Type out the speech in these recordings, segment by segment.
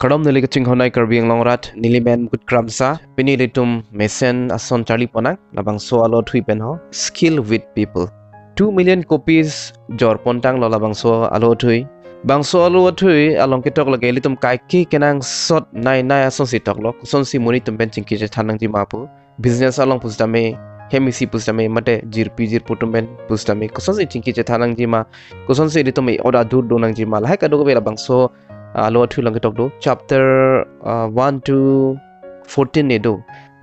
Kadam nili kaching honai karbiang longrat nili men kut kramsa pini litum mesen ason charli ponak labang so alo thui pen ho skill with people 2 million copies jor pontang lo labang so alo thui bang so alo thui along kitok lage litum kai ki kenang sot nai ason si tok lo son si muni tum pen chingki je thanang ji mapu business along pustame hemisi pustame mate jir putum pen pustame kuson si chingki je thanang ji ma kuson si litum oda dur donang ji ma lai ka do bela bang so Alo thu lang kitok do chapter 1 to 14 ne do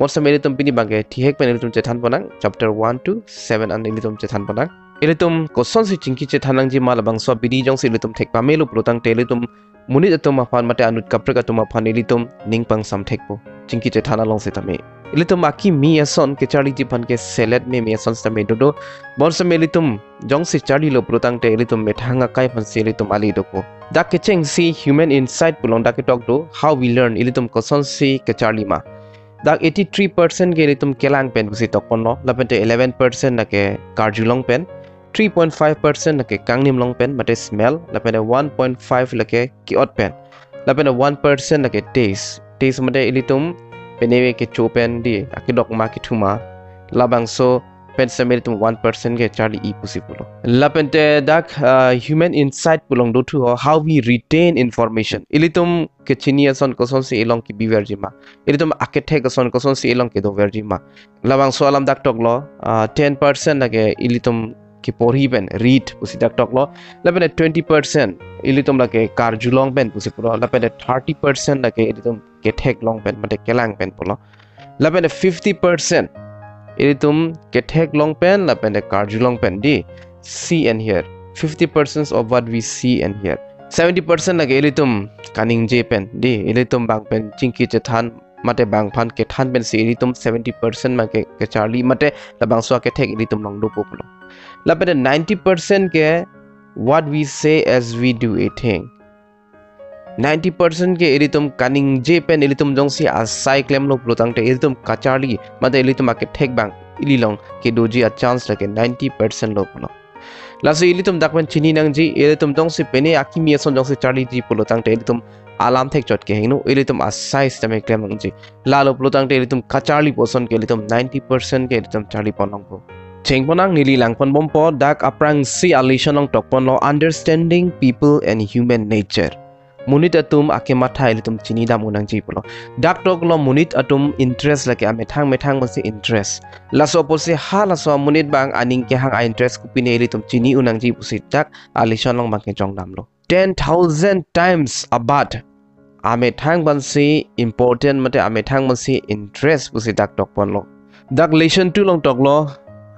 mosa meli tum pini bange thihek pen tum chethan panang chapter 1 to 7 an eli tum chethan panang eli tum koson si chingki chethanang ji mal bang so bidi jong si eli tum thek pa melu protang te eli tum muni atum afan mate anut kapre ka tum afan eli tum ning pang sam thek po chingki chethana long se tame eli tum aki mi ason ke charli ji phan ke select me mi ason sta me do mosa meli tum jong si charli lo protang te eli tum methanga kai phan se eli tum ali do ko dak kecheng si human insight pulong dak talk do how we learn ilitum koson si kecharli ma dak 83% ke ilitum kelang pen kusi tokpon lo lapente 11% na ke karjulong pen 3.5% na ke kangnim long pen mate smell lapente 1.5 la ke kiot pen lapente 1% na ke taste mate ilitum penewe ke chopen di akidok ma ki thuma labang so pen samelitum 1% ke charli e pusipulo lapente dak human insight pulong do thu how we retain information ilitum ke chiniason koson si elong ki biverjima ilitum akethe koson si elong ke do verjima labang so alam dak toklo 10% age ilitum ki porhi ben read pusi dak toklo lapente 20% ilitum la ke karjulong ben pusipulo lapente 30% age ilitum ke thek long ben mate kelang ben pulo lapente 50% ilitum ketek long pen la pen de karju long pen di see and hear 50% of what we see and hear 70% lage ilitum kaning je pen di ilitum bang pen chingki che than mate bang phan ke than pen si ilitum 70% ma ke charli mate la bang so ke thek ilitum long do populo la pen 90% ke what we say as we do a thing 90% के ilitum kaning je pen ilitum jong si asai claim lo plotang te ilitum kacharli mate ilitum ke thek bang ililong ke doji a chance lake 90% lo pulo laso ilitum dakman chini nang ji ilitum jong si pene akimi son jong si charli ji plotang te ilitum alam thek chot ke hinu ilitum asai system claim nang ji lalo plotang te ilitum kacharli poson ke ilitum 90% ke ilitum charli ponong po chengponang nili langpon bompo dak aprang si alisionong tokpon lo understanding people and human nature munit atum ake mathai litum chini dam unang ji pulo dak tok lo munit atum interest lake amethang masi interest laso posi halaso munit bang aning ke hang interest kupine litum chini unang ji pusi dak alison long bang ke jong dam lo 10,000 times about amethang bansi important mate amethang bansi interest pusi dak tok pon lo dak lesson 2 long tok lo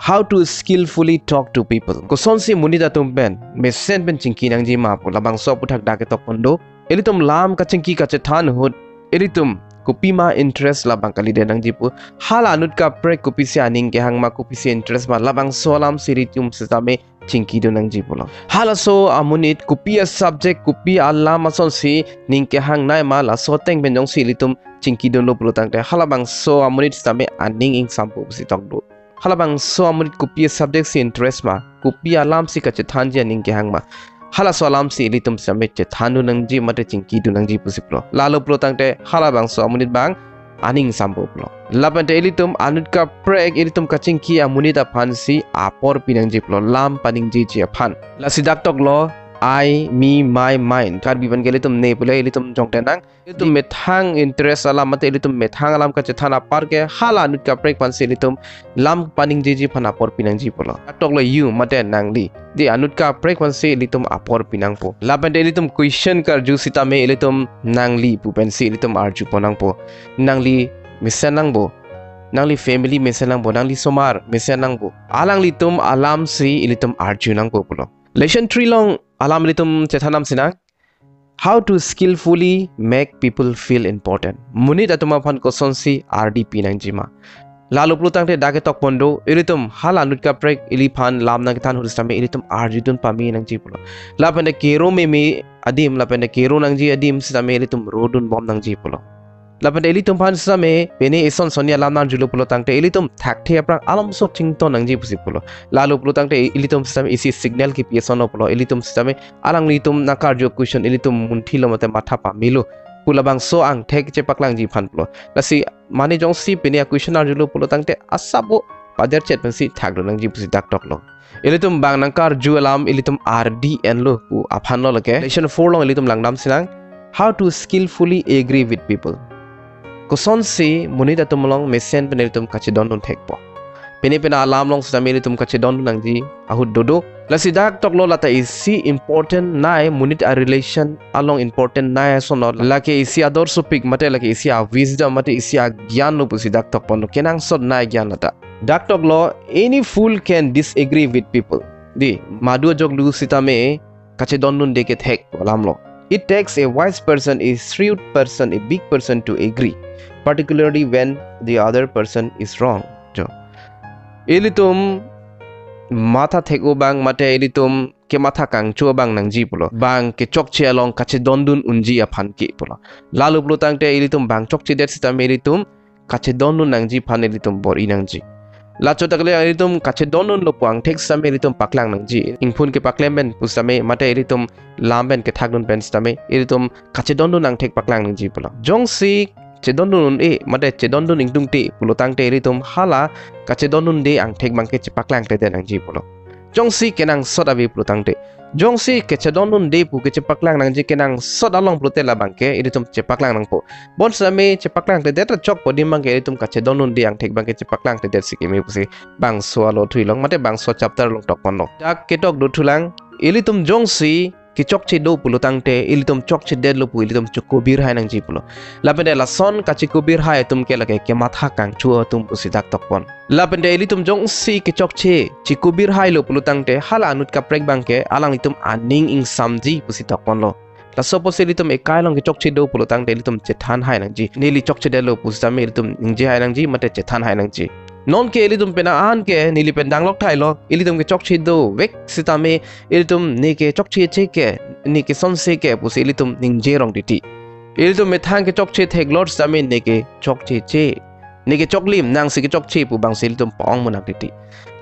how to skillfully talk to people koson si munita tumpen mesen pen chingki nang ji ma pu labang so puthak dak tok pondo elitum lam ka chingki ka che than hut elitum kupima interest labang kali de nang ji pu hala anut ka pre kupi si aning ke hang ma kupi si interest ma labang so lam siritum sesame chingki do nang ji pulo hala so amunit kupi a subject kupi alam ason si ning ke hang nai ma la so teng ben jong si elitum chingki do lo pulo tang te hala bang so amunit same aning ing sampu si tok do halabang so amurit kupi subject si interest ma kupi alam si ka chethan je ning ke hang ma hala so alam si ilitum same chethanu nang ji mate chingki du nang ji pusiplo lalo plo tangte halabang so amurit bang aning sambo plo lapante ilitum anut ka prek ilitum ka chingki amunita phan si apor pinang ji plo lam paning ji chi phan la sidak tok lo I, me, my, mine. Kar biban ke litum ne pula litum jong tenang. Litum methang interest alam mate litum methang alam ka chethana par ke hala nut ka prek pan se litum lam paning ji phana por pinang ji pula. Tok lo you mate nang li. Di anut ka prek pan se litum apor pinang po. Laban de litum question kar ju sita me litum nang li pu pen se litum arju ponang po. Nang li misanang bo. Nang li family misanang bo nang li somar misanang bo. Alang litum alam si litum arju nang po pulo. Lesson 3 long alam litum chethanam sinak how to skillfully make people feel important munit atuma phan koson si rdp nang jima lalu plutang te dage tok pondo ilitum halanut ka prek ili phan lam nang than huristame ilitum arjidun pami nang jipulo lapende kero me adim lapende kero nang ji adim sitame ilitum rodun bom nang jipulo lapende ilitum phan same pene eson sonia lam nang julo pulo tangte ilitum thakte aprang alam sok chington nang ji pusipulo lalu plutang te ilitum same isi signal ki pieson pulo ilitum same alang litum nakar jo question ilitum munthilo mate matha pamilo pulabang so ang thek che paklang ji phan plo lasi mani jong si penia question ar julu pulo tangte asabo pader chet pensi thak do nang ji pusi dak tok lo ilitum bang nangkar ju alam ilitum RDN lo pu aphan lo lake lesson 4 long ilitum langdam sinang how to skillfully agree with people koson si munida tumlong mesen penilitum kachi don thek po peni pena alam long sa ilitum kachi don nang ji ahud dodo lasi dak tok lo lata is si important nai munit a relation along important nai sono lake isi ador supik mate lake isi a wisdom mate isi a gyan lo pusi dak tok pon kenang sod nai gyan lata dak tok lo any fool can disagree with people di madu jog lu sitame kachi don nun deke thek alam lo it takes a wise person a shrewd person a big person to agree particularly when the other person is wrong jo ilitum matha theko bang mate ilitum ke matha kang chu bang nang ji pulo bang ke chok che along kache dondun unji aphan ki pulo lalu pulo tang te ilitum bang chok che det sita meritum kache dondun nang ji phan ilitum bor inang ji la cho takle ilitum kache dondun lo pang thek sam ilitum paklang nang ji ingphun ke paklemben pusame mate ilitum lamben ke thakdun pen stame ilitum kache dondun nang thek paklang nang ji pulo jong si chedondun e mate chedondun ingtung te pulo tang te ilitum hala kachedonun de ang thek bangke chepaklang te den ang ji pulo jongsi kenang sot abi pulo tang te jongsi kechedonun de pu ke chepaklang nang ji kenang sot along pulo te la bangke ilitum chepaklang nang po bon same chepaklang te det chok po dim bangke ilitum kachedonun de ang thek bangke chepaklang te det sikimi pusi bang so alo thuilong mate bang so chapter long tok pon lo dak ketok do thulang ilitum jongsi ki chok che do pulo tang te ilitum chok che dead lo pu ilitum chukubir hai nang ji pulo lapende la son ka chikubir hai tum ke lake ke matha kang chu tum pusi dak tok pon lapende ilitum jong si ki chok che chikubir hai lo pulo tang te hala anut ka prek bang ke alang itum aning ing samji pusi tok pon lo la suppose ilitum e kai long ki chok che do pulo tang te ilitum che than hai nang ji nili chok che de lo pusi tam ilitum ingje hai nang ji mate che than hai nang ji non ke ilitum pena an ke nili pendang lok thai lo ilitum ke chok che do vek sitame ilitum ne ke chok che ke ni ke son se ke pusi ilitum ningje rong diti ilitum me thang ke chok che thek lord same ne ke chok che ne ke chok lim nang se ke chok che pu bang se ilitum pong monak diti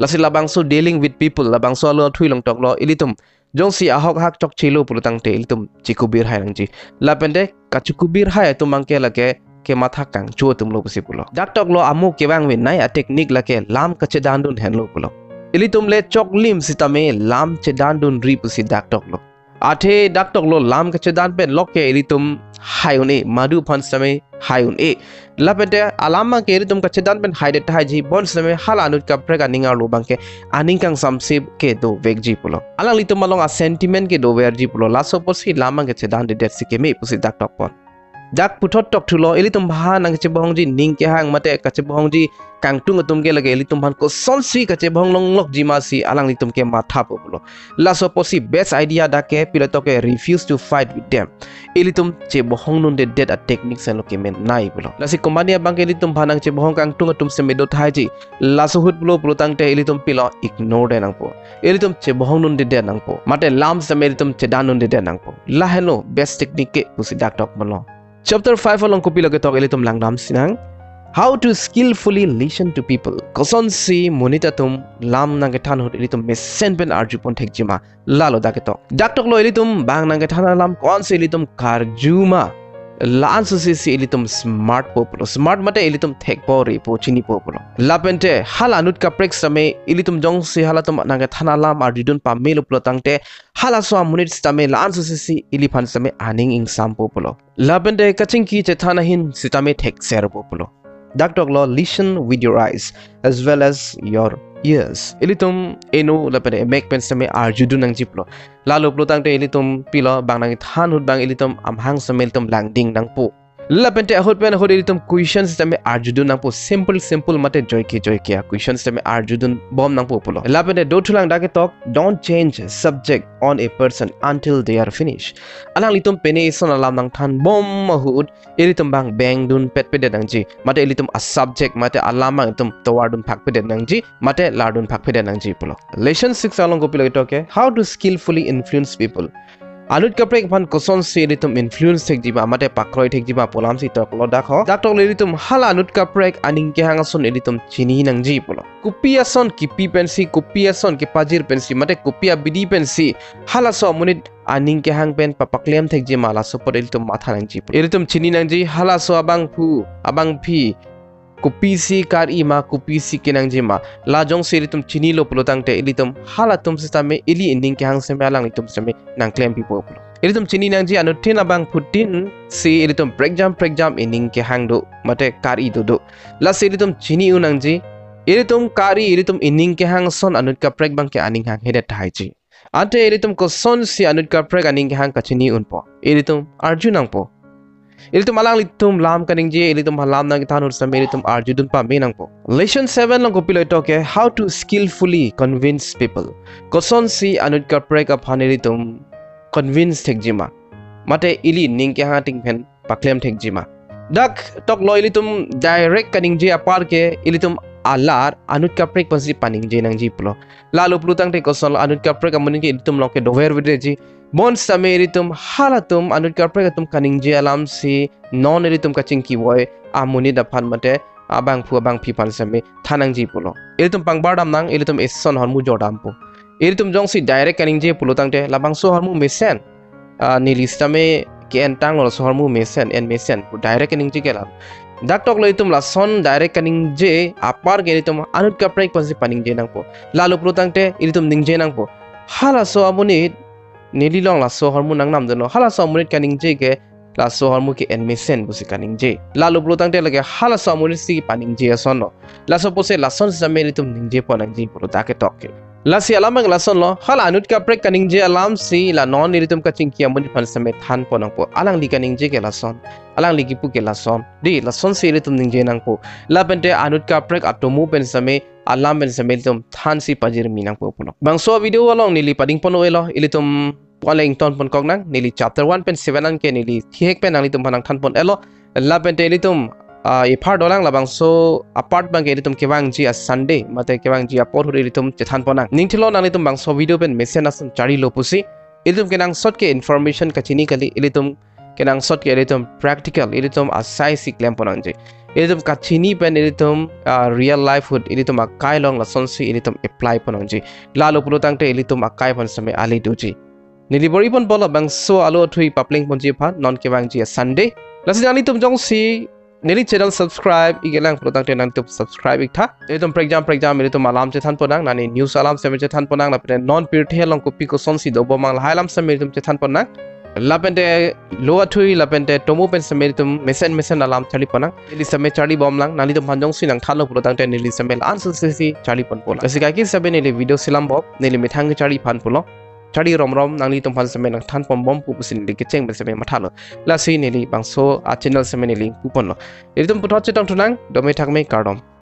lasi labang so dealing with people labang so lo thui long tok lo ilitum jong si ahok hak chok che lo pulutang te ilitum chikubir hai nang ji lapende ka chikubir hai tu mangke lake ke matha kang chu tum lo pusi pulo dak tok lo amu ke bang we nai a technique lake lam ka che dandun hen lo pulo ilitum le chok lim sitame lam che dandun ri pusi dak tok lo athe dak tok lo lam ka che dan pen lok ke ilitum hayun e madu phan same hayun e lapete alama ke ilitum ka che dan pen haide thai ji bon same halanut ka prega ningar lo bangke aning kang samse ke do vek ji pulo alang litum malong a sentiment ke do ver ji pulo la suppose lama ke che dan de det sike me pusi dak tok pon dak puthot tok thulo ilitum bha nang che bong ji ning ke hang mate ka che bong ji kang tung tum ke lage ilitum bhan ko son si ka che bong long lok ji ma si alang litum ke matha po pulo la suppose best idea da ke pilato ke refuse to fight with them ilitum che bong nun de dead a technique sen lo ke men nai pulo la si company bang ke ilitum bha nang che bong kang tung tum se me do thai ji la so hut pulo pulo tang te ilitum pilo ignore de nang po ilitum che bong nun de nang po mate lam se me ilitum che dan nun de nang po la hello best technique ke pusi dak tok mono Chapter 5 along kopi lagi talk ilitum langdam sinang how to skillfully listen to people koson si monita tum lam nang than hot ilitum mesen pen arju pon thek jima lalo dak tok lo ilitum bang nang than lam kon se ilitum karjuma lan so si ilitum smart populo smart mate ilitum thek po re po chini populo lapente hala nut ka prek same ilitum jong si hala tum nang than lam arjudun pa melo plotangte hala so munit stame lan so si ilifan same aning ing sam populo lapente kaching ki che thana hin sitame thek ser populo dak tok lo listen with your eyes as well as your ears ilitum eno lapente make pen same arjudun nang jiplo lalo plotang te ilitum pilo bang nang than hut bang ilitum amhang samel tum langding nang po lapente hot pen hot ilitum questions same arjudun nang po simple mate joy ke questions same arjudun bom nang po pulo lapente do thulang dake tok don't change subject on a person until they are finished alang litum pene son alam nang than bom mahut ilitum bang bang dun pet pede nang ji mate ilitum a subject mate alama itum towardun phak pede nang ji mate ladun phak pede nang ji pulo lesson 6 along go pilo tok how to skillfully influence people Anut kaprek pan koson si ilitum influence tek jiba mate pakroi tek jiba polam si tok lo dakho dak tok ilitum hala anut kaprek aning ke hangason ilitum chini nang ji polo kupia son kipi pensi kupia son ke pajir pensi mate kupia bidi pensi hala so munit aning ke hang pen papaklem tek jima la so pod ilitum matha nang ji ilitum chini nang ji hala so abang phi kupi si kar ima kupi si kinang jima la jong si ilitum chini lo pulotang te ilitum hala tum sistame ili ending ke hang sembe alang ilitum seme nang claim people pulo ilitum chini nang ji anutin abang putin si ilitum break jam ending ke hang do mate kar i do la si ilitum chini unang ji ilitum kari ilitum ending ke hang son anut ka break bang ke aning hang hedet thai ji ante ilitum ko son si anut ka break aning ke hang ka chini unpo ilitum arjunang po ilitum alang litum lam kaning je ilitum halam nang tanur same ilitum arjudun pa menang po lesson 7 long kopilo toke how to skillfully convince people koson si anut ka break up hanilitum convince tekjima mate ili ning ke ha ting pen paklem tekjima dak tok lo ilitum direct kaning je apar ke ilitum alar anut ka break pansi paning je nang ji plo lalu plutang te koson anut ka break amunin ke ilitum long ke dover vidre ji bon sameritum halatum anut ka break tum kaning je alam si non ilitum kaching ki boy amuni da phan mate abang phi pan same thanang ji pulo ilitum pangbardam nang ilitum esson hormu jodam po ilitum jong si direct kaning je pulo tangte labang so hormu mesen ni listame ke entang lo so hormu mesen en mesen pu direct kaning je kelam dak tok lo itum la son direct kaning je apar ge ilitum anut ka break pansi paning je nang po lalu pulo tangte ilitum ning je nang po hala so amuni nililong la so hormu nang nam dono hala so munit kaning je ke la so hormu ke enmesen busi kaning je lalu blutang te lage hala so munit si paning je asono la so pose la son sameri tum ning je ponang ji puro take tok la si alam ang la son lo hala anut ka break kaning je alam si la non nilitum ka chingki amun pan same than ponang po alang li kaning je ke la son alang li gipu ke la son di la son si litum ning je nang po la bente anut ka break atomu pen same alam ben same tum than si pajir minang po puno bang so video along nili pading pono elo ilitum Wala ing ton pon kog nang nili chapter 1 pen 7 an ke nili thik pen nang litum panang than pon elo la pen te litum e phar dolang labang so apart bang ke litum kewang ji a Sunday mate kewang ji a por huri litum che than ponang ningthilo nang litum bang so video pen mesen asun chari lo pusi ilitum ke nang short ke information kachini kali ilitum ke nang short ke ilitum practical ilitum asai si claim ponang ji ilitum kachini pen ilitum real life hood ilitum akai long la sonsi ilitum apply ponang ji lalo pulutang te ilitum akai pon same ali duji Nilibori pon bola bang so alo thui papling pon ji pha non ke bang ji Sunday lasi jani tum jong si nili channel subscribe igelang product te nan tum subscribe ik tha etum exam ile tum alam che than ponang nani news alam se che than ponang la pe non pir the long copy ko son si do bo mang hailam se me tum che than ponang la pente lo athui la pente tomo pen se me tum mesen alam chali ponang nili se me chali bom lang nani tum hanjong si nang thalo product te nili se me answer si chali pon pola lasi ka ki sabe nili video silam bob nili mithang chali phan pulo Chari rom nangli tum phan semen nang than pom bom pu pusin li ke cheng ben semen mathalo la si nili bangso a channel semen nili pu pon lo iritum putho chetang tunang dome thakme kardom